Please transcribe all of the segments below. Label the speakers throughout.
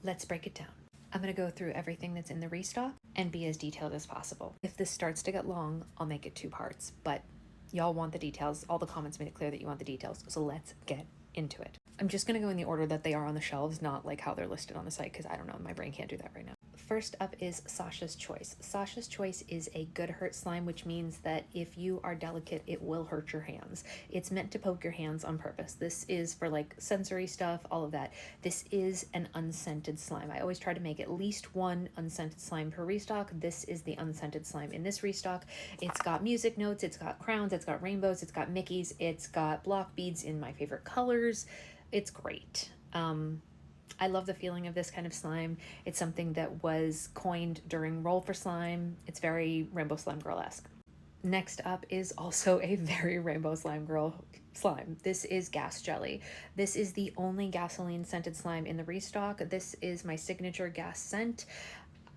Speaker 1: Let's break it down. I'm going to go through everything that's in the restock and be as detailed as possible. If this starts to get long, I'll make it 2 parts, but y'all want the details. All the comments made it clear that you want the details, so let's get into it. I'm just going to go in the order that they are on the shelves, not like how they're listed on the site, because I don't know, my brain can't do that right now. First up is Sasha's Choice. Sasha's Choice is a good hurt slime, which means that if you are delicate, it will hurt your hands. It's meant to poke your hands on purpose. This is for like sensory stuff, all of that. This is an unscented slime. I always try to make at least 1 unscented slime per restock. This is the unscented slime in this restock. It's got music notes, it's got crowns, it's got rainbows, it's got Mickeys, it's got block beads in my favorite colors. It's great. I love the feeling of this kind of slime. It's something that was coined during Roll for Slime. It's very Rainbow Slime Girl-esque. Next up is also a very Rainbow Slime Girl slime. This is Gas Jelly. This is the only gasoline scented slime in the restock. This is my signature gas scent.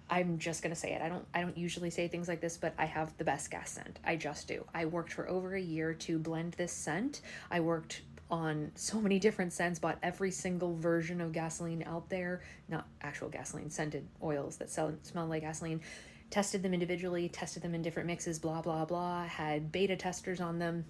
Speaker 1: I'm just gonna say it. I don't usually say things like this, but I have the best gas scent. I just do. I worked for over a year to blend this scent. I worked on so many different scents, bought every single version of gasoline out there, not actual gasoline, scented oils that smell like gasoline, tested them individually, tested them in different mixes, blah, blah, blah, had beta testers on them.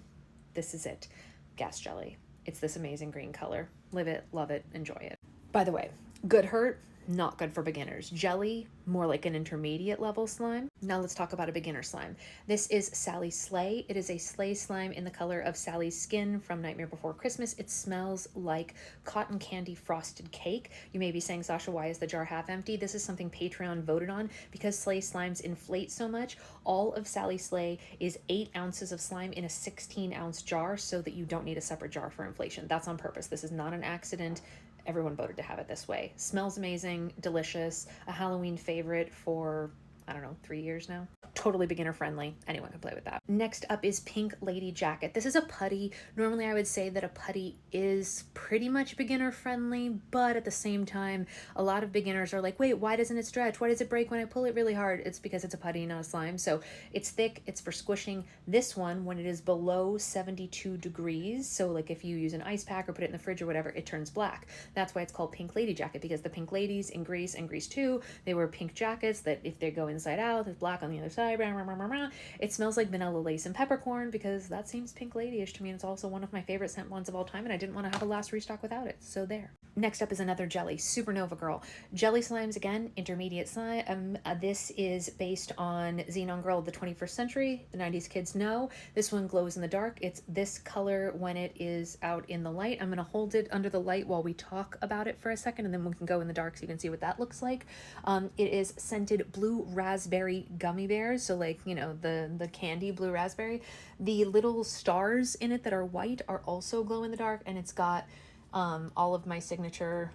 Speaker 1: This is it. Gas Jelly. It's this amazing green color. Live it, love it, enjoy it. By the way, good hurt, not good for beginners. Jelly, more like an intermediate level slime. Now let's talk about a beginner slime. This is Sally Slay. It is a Slay slime in the color of Sally's Skin from Nightmare Before Christmas. It smells like cotton candy frosted cake. You may be saying, Sasha, why is the jar half empty? This is something Patreon voted on because Slay slimes inflate so much. All of Sally Slay is 8 ounces of slime in a 16-ounce jar so that you don't need a separate jar for inflation. That's on purpose. This is not an accident. Everyone voted to have it this way. Smells amazing, delicious, a Halloween favorite for, I don't know, 3 years now. Totally beginner friendly. Anyone can play with that. Next up is Pink Lady Jacket. This is a putty. Normally I would say that a putty is pretty much beginner friendly, but at the same time, a lot of beginners are like, wait, why doesn't it stretch? Why does it break when I pull it really hard? It's because it's a putty, not a slime. So it's thick, it's for squishing. This one, when it is below 72 degrees, so like if you use an ice pack or put it in the fridge or whatever, it turns black. That's why it's called Pink Lady Jacket, because the pink ladies in Greece and Greece 2, they wear pink jackets that if they go inside out, there's black on the other side. It smells like vanilla lace and peppercorn because that seems pink ladyish to me, and it's also one of my favorite scent ones of all time, and I didn't want to have a last restock without it, so there. Next up is another jelly, Supernova Girl. Jelly slimes, again, intermediate slime. This is based on Xenon Girl of the 21st century. The 90s kids know. This one glows in the dark. It's this color when it is out in the light. I'm going to hold it under the light while we talk about it for a second, and then we can go in the dark so you can see what that looks like. It is scented blue raspberry gummy bears, so like, you know, the candy blue raspberry. The little stars in it that are white are also glow in the dark, and it's got all of my signature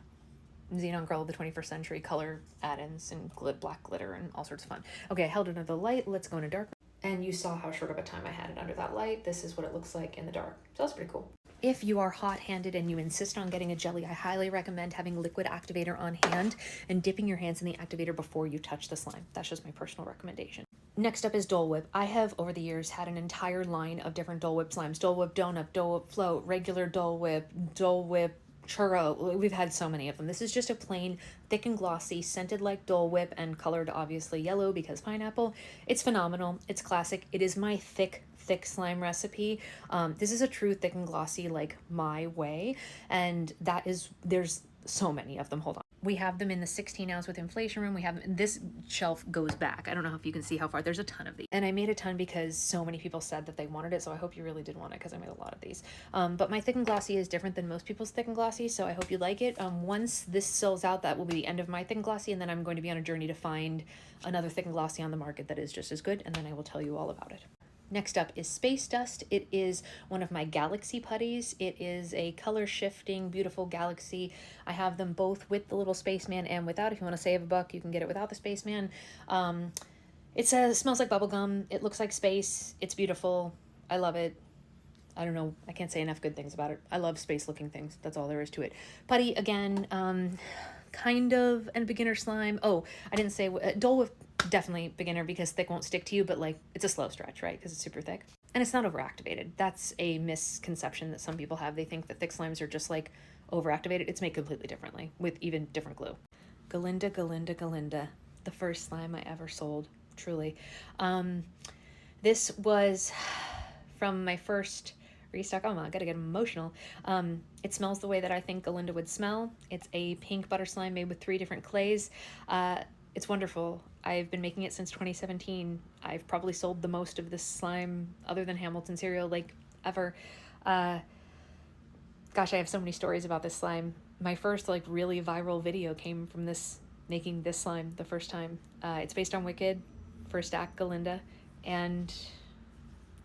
Speaker 1: Xenon Girl of the 21st century color add-ins and black glitter and all sorts of fun. Okay, I held it under the light. Let's go into dark. And you saw how short of a time I had it under that light. This is what it looks like in the dark. So that's pretty cool. If you are hot-handed and you insist on getting a jelly, I highly recommend having liquid activator on hand and dipping your hands in the activator before you touch the slime. That's just my personal recommendation. Next up is Dole Whip. I have, over the years, had an entire line of different Dole Whip slimes. Dole Whip Donut, Dole Whip Float, regular Dole Whip Churro. We've had so many of them. This is just a plain, thick and glossy, scented like Dole Whip and colored obviously yellow because pineapple. It's phenomenal. It's classic. It is my thick slime recipe. This is a true thick and glossy like my way, and that is, there's so many of them. Hold on. We have them in the 16 ounce with inflation room. We have them, this shelf goes back. I don't know if you can see how far. There's a ton of these. And I made a ton because so many people said that they wanted it. So I hope you really did want it because I made a lot of these. But my thick and glossy is different than most people's thick and glossy. So I hope you like it. Once this sells out, that will be the end of my thick and glossy. And then I'm going to be on a journey to find another thick and glossy on the market that is just as good. And then I will tell you all about it. Next up is Space Dust. It is one of my Galaxy putties. It is a color shifting, beautiful galaxy. I have them both with the little spaceman and without. If you want to save a buck, you can get it without the spaceman. It smells like bubblegum. It looks like space. It's beautiful. I love it. I don't know. I can't say enough good things about it. I love space looking things. That's all there is to it. Putty, again, kind of a beginner slime. Oh, I didn't say Dole Whip. Definitely beginner because thick won't stick to you, but like it's a slow stretch, right? Because it's super thick and it's not overactivated. That's a misconception that some people have. They think that thick slimes are just like overactivated. It's made completely differently with even different glue. Galinda, Galinda, Galinda. The first slime I ever sold, truly. This was from my first restock. Oh, I gotta get emotional. It smells the way that I think Galinda would smell. It's a pink butter slime made with 3 different clays. It's wonderful. I've been making it since 2017. I've probably sold the most of this slime, other than Hamilton cereal, like, ever. Gosh, I have so many stories about this slime. My first, like, really viral video came from this, making this slime the first time. It's based on Wicked, first act Galinda, and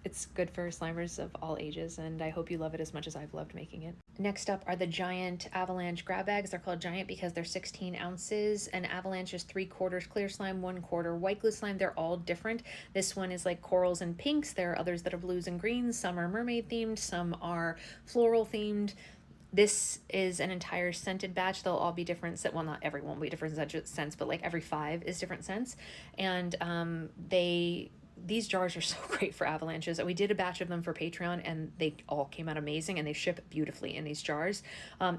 Speaker 1: it's good for slimers of all ages, and I hope you love it as much as I've loved making it. Next up are the giant avalanche grab bags. They're called giant because they're 16 ounces. An avalanche is 3/4 clear slime, 1/4 white glue slime. They're all different. This one is like corals and pinks. There are others that are blues and greens. Some are mermaid themed, some are floral themed. This is an entire scented batch. They'll all be different. Well, not every one will be different scents, but like every 5 is different scents. And these jars are so great for avalanches. We did a batch of them for Patreon, and they all came out amazing, and they ship beautifully in these jars.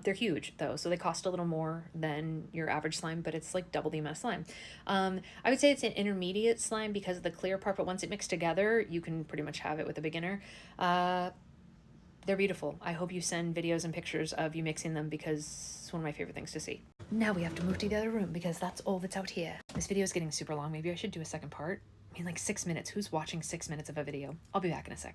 Speaker 1: They're huge, though, so they cost a little more than your average slime, but it's like double the amount of slime. I would say it's an intermediate slime because of the clear part, but once it mixed together, you can pretty much have it with a beginner. They're beautiful. I hope you send videos and pictures of you mixing them because it's one of my favorite things to see. Now we have to move to the other room because that's all that's out here. This video is getting super long. Maybe I should do a second part. I mean, like 6 minutes. Who's watching 6 minutes of a video? I'll be back in a second.